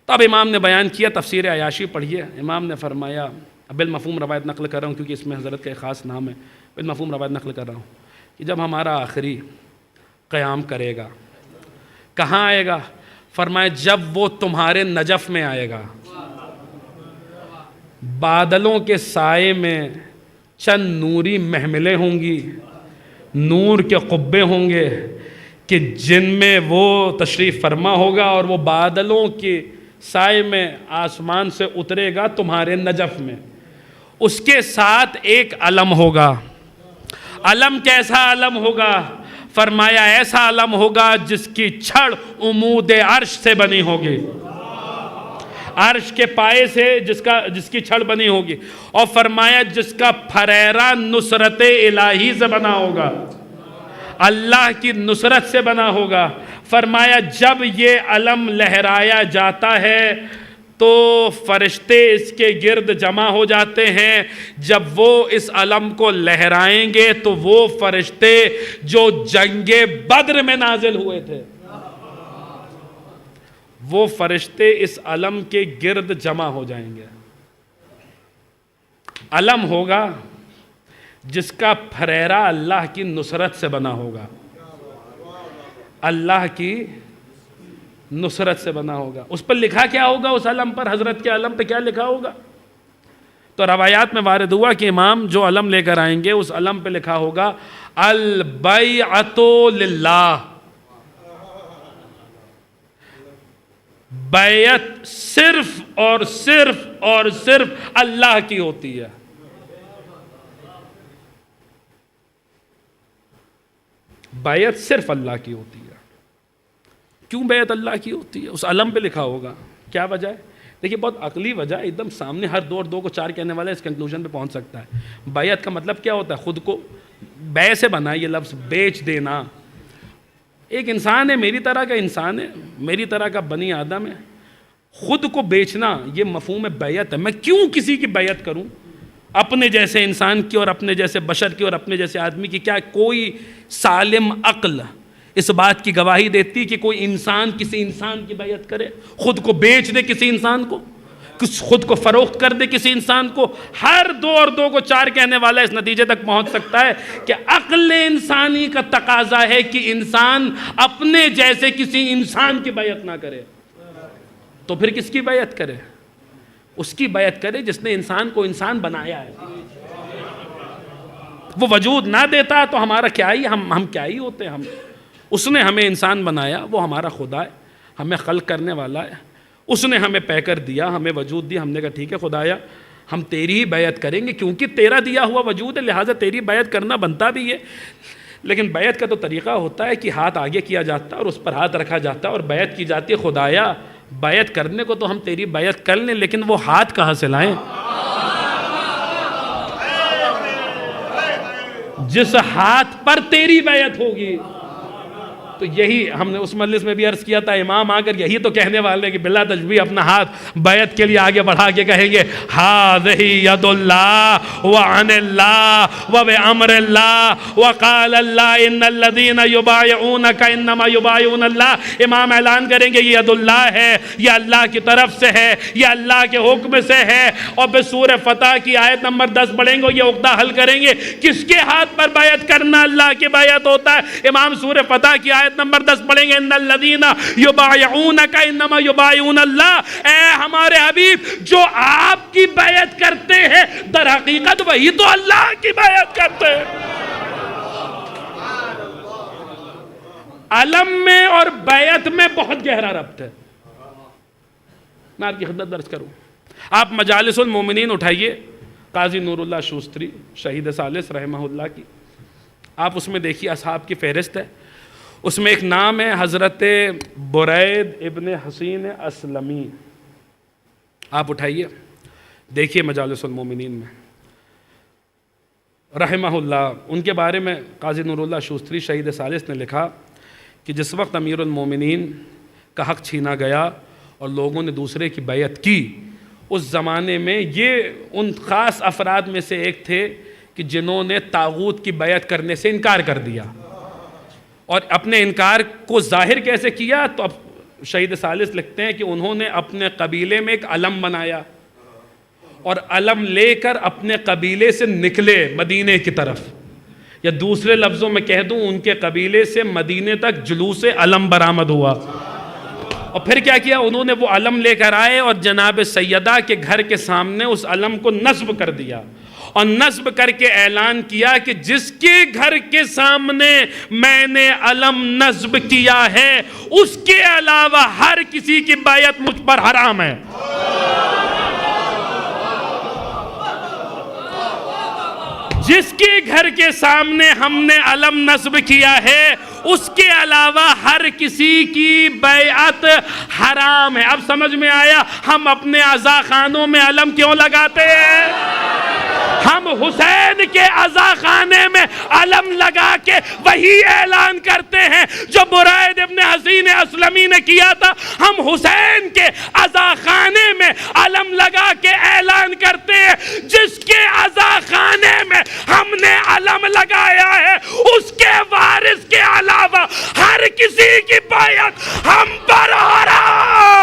تو اب امام نے بیان کیا، تفسیر عیاشی پڑھیے، امام نے فرمایا، بالمفہوم روایت نقل کر رہا ہوں کیونکہ اس میں حضرت کا ایک خاص نام ہے، بالمفہوم روایت نقل کر رہا ہوں کہ جب ہمارا آخری قیام کرے گا کہاں آئے گا؟ فرمایا جب وہ تمہارے نجف میں آئے گا، بادلوں کے سائے میں چند نوری محملیں ہوں گی، نور کے قبے ہوں گے کہ جن میں وہ تشریف فرما ہوگا، اور وہ بادلوں کے سائے میں آسمان سے اترے گا تمہارے نجف میں، اس کے ساتھ ایک علم ہوگا۔ علم کیسا علم ہوگا؟ فرمایا ایسا علم ہوگا جس کی چھڑ عمود عرش سے بنی ہوگی، عرش کے پائے سے جس کی چھڑ بنی ہوگی، اور فرمایا جس کا پھریرا نصرت الہی سے بنا ہوگا، اللہ کی نصرت سے بنا ہوگا۔ فرمایا جب یہ علم لہرایا جاتا ہے تو فرشتے اس کے گرد جمع ہو جاتے ہیں، جب وہ اس علم کو لہرائیں گے تو وہ فرشتے جو جنگ بدر میں نازل ہوئے تھے، وہ فرشتے اس علم کے گرد جمع ہو جائیں گے۔ علم ہوگا جس کا پھریرا اللہ کی نصرت سے بنا ہوگا، اللہ کی نصرت سے بنا ہوگا۔ اس پر لکھا کیا ہوگا؟ اس علم پر، حضرت کے علم پہ کیا لکھا ہوگا؟ تو روایات میں وارد ہوا کہ امام جو علم لے کر آئیں گے اس علم پہ لکھا ہوگا البیعۃ للہ، بیعت صرف اور صرف اور صرف اللہ کی ہوتی ہے۔ بیعت صرف اللہ کی ہوتی ہے۔ کیوں بیعت اللہ کی ہوتی ہے؟ اس علم پہ لکھا ہوگا۔ کیا وجہ ہے؟ دیکھیے بہت عقلی وجہ ہے، ایک دم سامنے ہر دو اور دو کو چار کہنے والا اس کنکلوژن پہ پہنچ سکتا ہے۔ بیعت کا مطلب کیا ہوتا ہے؟ خود کو بے سے بنا، یہ لفظ بیچ دینا۔ ایک انسان ہے، میری طرح کا انسان ہے، میری طرح کا بنی آدم ہے، خود کو بیچنا یہ مفہوم بیعت ہے۔ میں کیوں کسی کی بیعت کروں؟ اپنے جیسے انسان کی اور اپنے جیسے بشر کی اور اپنے جیسے آدمی کی کیا کوئی سالم عقل اس بات کی گواہی دیتی کہ کوئی انسان کسی انسان کی بیعت کرے، خود کو بیچ دے کسی انسان کو، خود کو فروخت کر دے کسی انسان کو؟ ہر دو اور دو کو چار کہنے والا اس نتیجے تک پہنچ سکتا ہے کہ عقل انسانی کا تقاضا ہے کہ انسان اپنے جیسے کسی انسان کی بیعت نہ کرے، تو پھر کس کی بیعت کرے؟ اس کی بیعت کرے جس نے انسان کو انسان بنایا ہے۔ وہ وجود نہ دیتا تو ہمارا کیا ہی، ہم کیا ہی ہوتے ہیں؟ اس نے ہمیں انسان بنایا، وہ ہمارا خدا ہے، ہمیں خلق کرنے والا ہے، اس نے ہمیں پے کر دیا، ہمیں وجود دیا، ہم نے کہا ٹھیک ہے خدایا ہم تیری ہی بیعت کریں گے کیونکہ تیرا دیا ہوا وجود ہے، لہٰذا تیری بیعت کرنا بنتا بھی ہے۔ لیکن بیعت کا تو طریقہ ہوتا ہے کہ ہاتھ آگے کیا جاتا ہے اور اس پر ہاتھ رکھا جاتا ہے اور بیعت کی جاتی ہے۔ خدایا بیعت کرنے کو تو ہم تیری بیعت کر لیں، لیکن وہ ہاتھ کہاں سے لائیں؟ جس ہاتھ پر تیری بیعت ہوگی۔ تو یہی ہم نے اس مجلس میں بھی عرض کیا تھا، امام آ کر یہی تو کہنے والے کہ بلا تشبیہ اپنا ہاتھ بیعت کے لیے آگے بڑھا کے کہیں گے ہذہ ید اللہ وعن اللہ وبامر اللہ وقال اللہ ان الذین یبایعونک انما یبایعون اللہ۔ امام اعلان کریں گے یہ ید اللہ ہے، یہ اللہ کی طرف سے ہے، یہ اللہ کے حکم سے ہے، اور پھر سورہ فتح کی آیت نمبر 10 پڑھیں گے، یہ عقدہ حل کریں گے کس کے ہاتھ پر بیعت کرنا اللہ کی بیعت ہوتا ہے۔ امام سورہ فتح کی آیت نمبر 10 پڑھیں گے ان الذین یبایعونک انما یبایعون اللہ۔ اے ہمارے حبیب جو آپ کی بیعت کرتے ہیں در حقیقت وہی تو اللہ کی بیعت کرتے ہیں۔ علم میں اور بیعت میں بہت گہرا ربط ہے۔ میں آپ کی خدمت درج کروں، آپ مجالس المومنین اٹھائیے، قاضی نور اللہ شوستری شہید ثالث رحمہ اللہ کی، آپ اس میں دیکھیے اصحاب کی فہرست ہے، اس میں ایک نام ہے حضرت برید ابن حسین اسلمی۔ آپ اٹھائیے دیکھیے مجالس المومنین میں رحمہ اللہ، ان کے بارے میں قاضی نور اللہ شوستری شہید ثالث نے لکھا کہ جس وقت امیر المومنین کا حق چھینا گیا اور لوگوں نے دوسرے کی بیعت کی، اس زمانے میں یہ ان خاص افراد میں سے ایک تھے کہ جنہوں نے طاغوت کی بیعت کرنے سے انکار کر دیا، اور اپنے انکار کو ظاہر کیسے کیا؟ تو اب شہید ثالث لکھتے ہیں کہ انہوں نے اپنے قبیلے میں ایک علم بنایا اور علم لے کر اپنے قبیلے سے نکلے مدینے کی طرف، یا دوسرے لفظوں میں کہہ دوں ان کے قبیلے سے مدینے تک جلوس علم برآمد ہوا۔ اور پھر کیا کیا انہوں نے؟ وہ علم لے کر آئے اور جناب سیدہ کے گھر کے سامنے اس علم کو نصب کر دیا، اور نصب کر کے اعلان کیا کہ جس کے گھر کے سامنے میں نے علم نصب کیا ہے اس کے علاوہ ہر کسی کی بیعت مجھ پر حرام ہے۔ جس کے گھر کے سامنے ہم نے علم نصب کیا ہے اس کے علاوہ ہر کسی کی بیعت حرام ہے۔ اب سمجھ میں آیا ہم اپنے عزا خانوں میں علم کیوں لگاتے ہیں؟ ہم حسین کے عزا خانے میں علم لگا کے وہی اعلان کرتے ہیں جو برید ابن حصین اسلمی نے کیا تھا۔ ہم حسین کے عزا خانے میں علم لگا کے اعلان کرتے ہیں جس کے عزا خانے میں ہم نے علم لگایا ہے اس کے وارث کے علاوہ ہر کسی کی بیعت ہم پر حرام۔